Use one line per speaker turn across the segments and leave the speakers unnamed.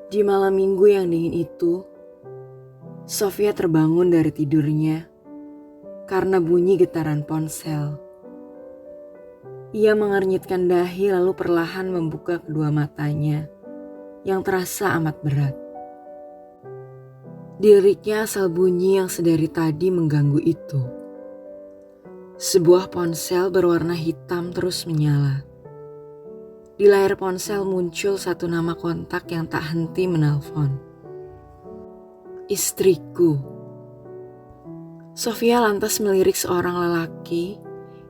Di malam minggu yang dingin itu, Sofia terbangun dari tidurnya karena bunyi getaran ponsel. Ia mengernyitkan dahi lalu perlahan membuka kedua matanya yang terasa amat berat. Diriknya asal bunyi yang sedari tadi mengganggu itu. Sebuah ponsel berwarna hitam terus menyala. Di layar ponsel muncul satu nama kontak yang tak henti menelpon. Istriku. Sofia lantas melirik seorang lelaki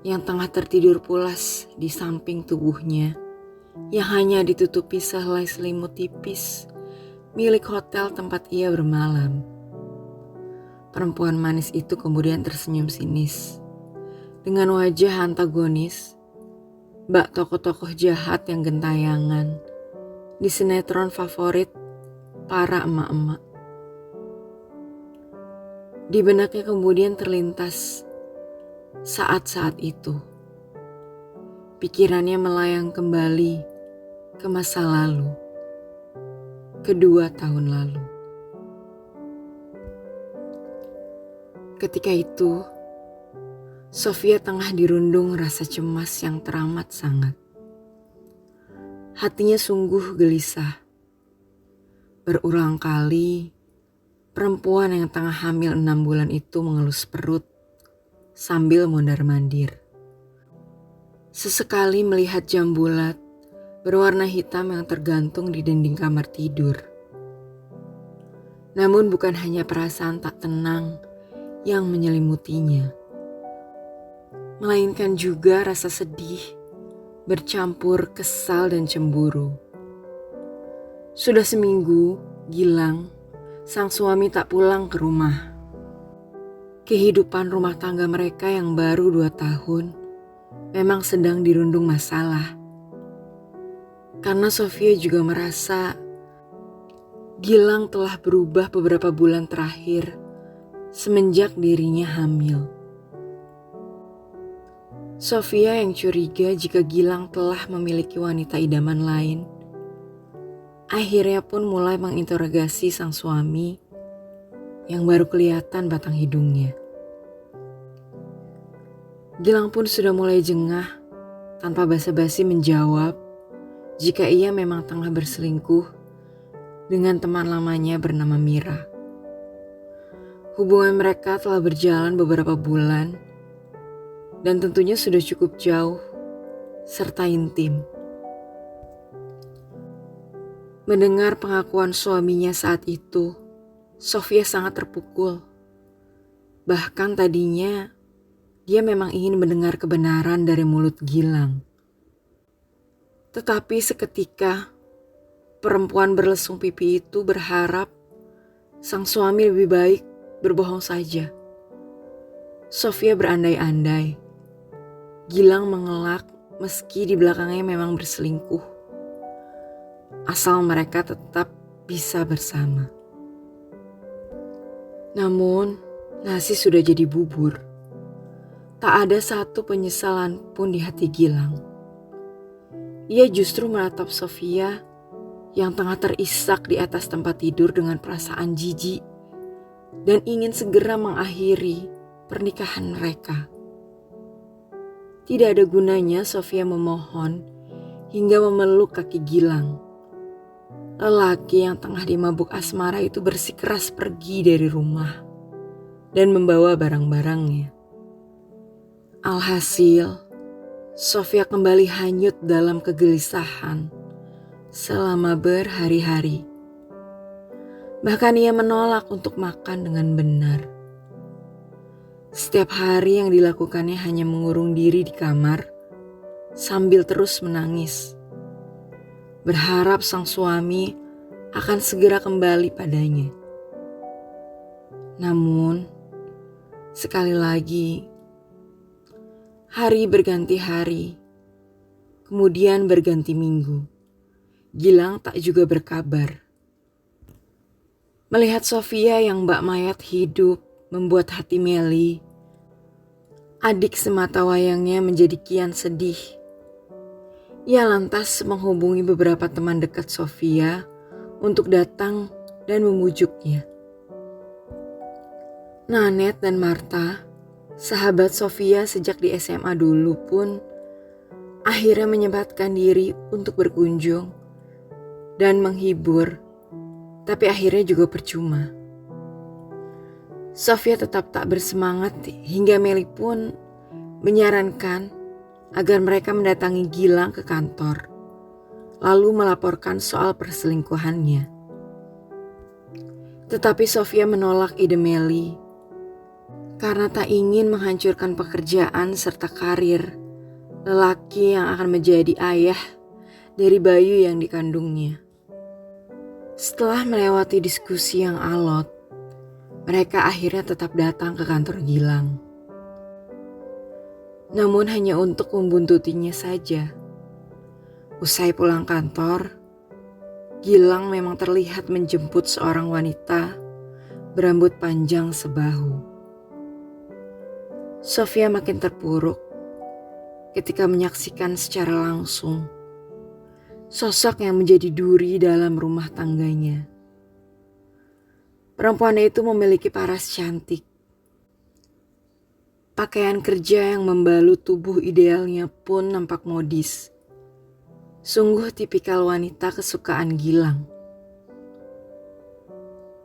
yang tengah tertidur pulas di samping tubuhnya, yang hanya ditutupi sehelai selimut tipis milik hotel tempat ia bermalam. Perempuan manis itu kemudian tersenyum sinis. Dengan wajah antagonis, bak tokoh-tokoh jahat yang gentayangan di sinetron favorit para emak-emak. Di benaknya kemudian terlintas saat-saat itu. Pikirannya melayang kembali ke masa lalu, kedua tahun lalu. Ketika itu, Sofia tengah dirundung rasa cemas yang teramat sangat. Hatinya sungguh gelisah. Berulang kali, perempuan yang tengah hamil 6 bulan itu mengelus perut sambil mondar-mandir. Sesekali melihat jam bulat berwarna hitam yang tergantung di dinding kamar tidur. Namun bukan hanya perasaan tak tenang yang menyelimutinya, melainkan juga rasa sedih bercampur kesal dan cemburu. Sudah seminggu, Gilang, sang suami tak pulang ke rumah. Kehidupan rumah tangga mereka yang baru 2 tahun memang sedang dirundung masalah. Karena Sofia juga merasa Gilang telah berubah beberapa bulan terakhir semenjak dirinya hamil. Sofia yang curiga jika Gilang telah memiliki wanita idaman lain, akhirnya pun mulai menginterogasi sang suami yang baru kelihatan batang hidungnya. Gilang pun sudah mulai jengah tanpa basa-basi menjawab jika ia memang tengah berselingkuh dengan teman lamanya bernama Mira. Hubungan mereka telah berjalan beberapa bulan dan tentunya sudah cukup jauh serta intim. Mendengar pengakuan suaminya saat itu, Sofia sangat terpukul. Bahkan tadinya dia memang ingin mendengar kebenaran dari mulut Gilang. Tetapi seketika perempuan berlesung pipi itu berharap sang suami lebih baik berbohong saja. Sofia berandai-andai. Gilang mengelak meski di belakangnya memang berselingkuh. Asal mereka tetap bisa bersama. Namun, nasi sudah jadi bubur. Tak ada satu penyesalan pun di hati Gilang. Ia justru menatap Sofia yang tengah terisak di atas tempat tidur dengan perasaan jijik dan ingin segera mengakhiri pernikahan mereka. Tidak ada gunanya Sofia memohon hingga memeluk kaki Gilang. Lelaki yang tengah dimabuk asmara itu bersikeras pergi dari rumah dan membawa barang-barangnya. Alhasil, Sofia kembali hanyut dalam kegelisahan selama berhari-hari. Bahkan ia menolak untuk makan dengan benar. Setiap hari yang dilakukannya hanya mengurung diri di kamar sambil terus menangis, berharap sang suami akan segera kembali padanya. Namun, sekali lagi, hari berganti hari, kemudian berganti minggu. Gilang tak juga berkabar. Melihat Sofia yang bak mayat hidup membuat hati Meli, adik semata wayangnya, menjadi kian sedih. Ia lantas menghubungi beberapa teman dekat Sofia untuk datang dan memujuknya. Nanette dan Martha, sahabat Sofia sejak di SMA dulu pun, akhirnya menyempatkan diri untuk berkunjung dan menghibur, tapi akhirnya juga percuma. Sofia tetap tak bersemangat hingga Melly pun menyarankan agar mereka mendatangi Gilang ke kantor, lalu melaporkan soal perselingkuhannya. Tetapi Sofia menolak ide Melly karena tak ingin menghancurkan pekerjaan serta karir lelaki yang akan menjadi ayah dari bayi yang dikandungnya. Setelah melewati diskusi yang alot, mereka akhirnya tetap datang ke kantor Gilang. Namun hanya untuk membuntutinya saja. Usai pulang kantor, Gilang memang terlihat menjemput seorang wanita berambut panjang sebahu. Sofia makin terpuruk ketika menyaksikan secara langsung sosok yang menjadi duri dalam rumah tangganya. Perempuan itu memiliki paras cantik. Pakaian kerja yang membalut tubuh idealnya pun nampak modis. Sungguh tipikal wanita kesukaan Gilang.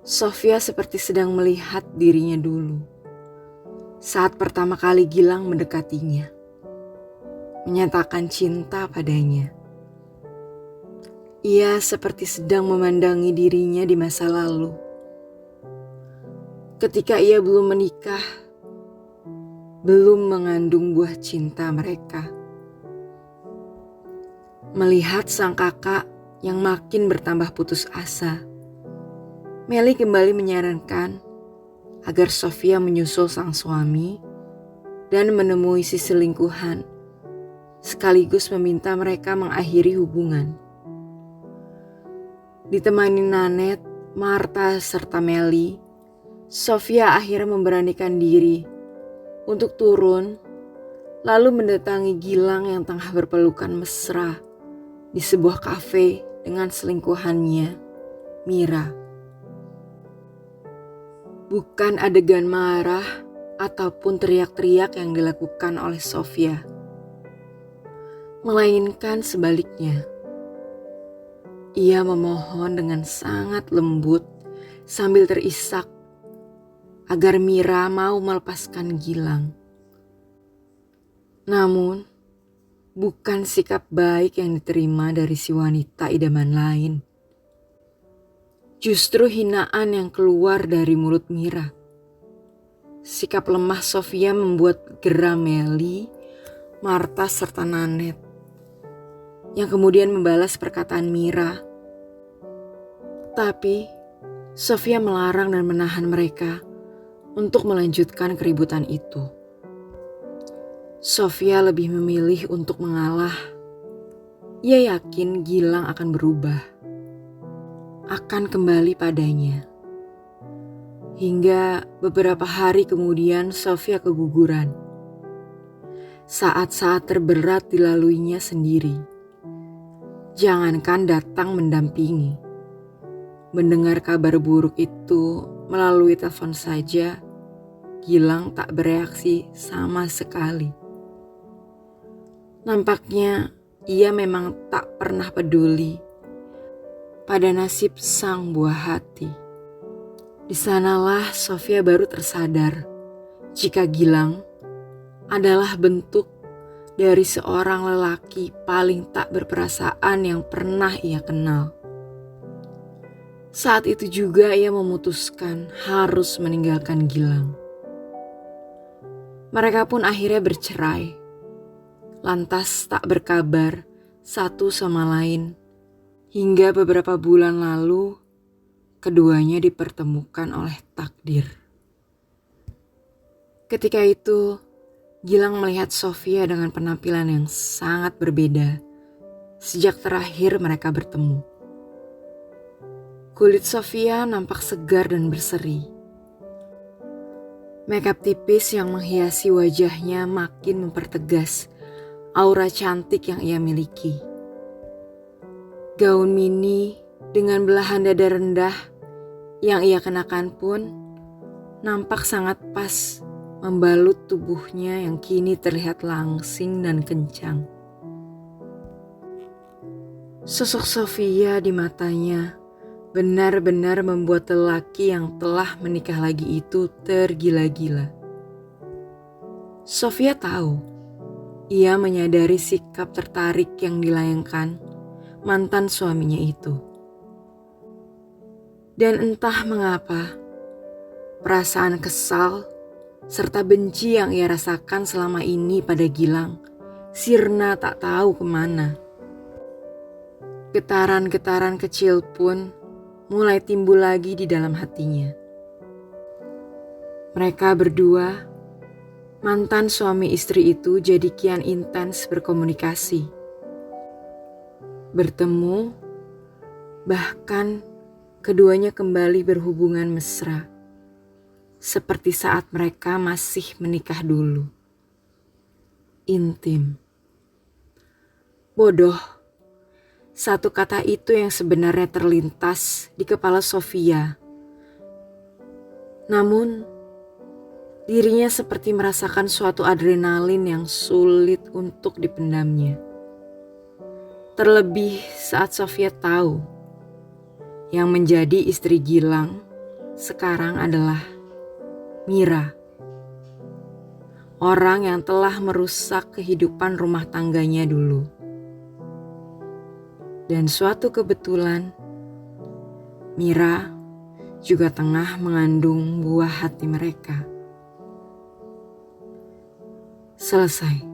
Sofia seperti sedang melihat dirinya dulu saat pertama kali Gilang mendekatinya, menyatakan cinta padanya. Ia seperti sedang memandangi dirinya di masa lalu, ketika ia belum menikah, belum mengandung buah cinta mereka. Melihat sang kakak yang makin bertambah putus asa, Melly kembali menyarankan agar Sofia menyusul sang suami dan menemui si selingkuhan, sekaligus meminta mereka mengakhiri hubungan. Ditemani Nanette, Martha, serta Melly, Sofia akhirnya memberanikan diri untuk turun, lalu mendatangi Gilang yang tengah berpelukan mesra di sebuah kafe dengan selingkuhannya, Mira. Bukan adegan marah ataupun teriak-teriak yang dilakukan oleh Sofia, melainkan sebaliknya. Ia memohon dengan sangat lembut sambil terisak agar Mira mau melepaskan Gilang. Namun, bukan sikap baik yang diterima dari si wanita idaman lain. Justru hinaan yang keluar dari mulut Mira. Sikap lemah Sofia membuat geram Melly, Martha, serta Nanette, yang kemudian membalas perkataan Mira. Tapi, Sofia melarang dan menahan mereka untuk melanjutkan keributan itu. Sofia lebih memilih untuk mengalah. Ia yakin Gilang akan berubah, akan kembali padanya. Hingga beberapa hari kemudian Sofia keguguran. Saat-saat terberat dilaluinya sendiri. Jangankan datang mendampingi. Mendengar kabar buruk itu melalui telepon saja, Gilang tak bereaksi sama sekali. Nampaknya ia memang tak pernah peduli pada nasib sang buah hati. Di sanalah Sofia baru tersadar jika Gilang adalah bentuk dari seorang lelaki paling tak berperasaan yang pernah ia kenal. Saat itu juga ia memutuskan harus meninggalkan Gilang. Mereka pun akhirnya bercerai, lantas tak berkabar satu sama lain. Hingga beberapa bulan lalu, keduanya dipertemukan oleh takdir. Ketika itu, Gilang melihat Sofia dengan penampilan yang sangat berbeda sejak terakhir mereka bertemu. Kulit Sofia nampak segar dan berseri. Makeup tipis yang menghiasi wajahnya makin mempertegas aura cantik yang ia miliki. Gaun mini Dengan belahan dada rendah yang ia kenakan pun nampak sangat pas membalut tubuhnya yang kini terlihat langsing dan kencang. Sosok Sofia di matanya benar-benar membuat lelaki yang telah menikah lagi itu tergila-gila. Sofia tahu, ia menyadari sikap tertarik yang dilayangkan mantan suaminya itu. Dan entah mengapa, perasaan kesal serta benci yang ia rasakan selama ini pada Gilang sirna tak tahu kemana. Getaran-getaran kecil pun mulai timbul lagi di dalam hatinya. Mereka berdua, mantan suami istri itu, jadi kian intens berkomunikasi. Bertemu, bahkan keduanya kembali berhubungan mesra. Seperti saat mereka masih menikah dulu. Intim. Bodoh. Satu kata itu yang sebenarnya terlintas di kepala Sofia. Namun, dirinya seperti merasakan suatu adrenalin yang sulit untuk dipendamnya. Terlebih saat Sofia tahu yang menjadi istri Gilang sekarang adalah Mira. Orang yang telah merusak kehidupan rumah tangganya dulu. Dan suatu kebetulan, Mira juga tengah mengandung buah hati mereka. Selesai.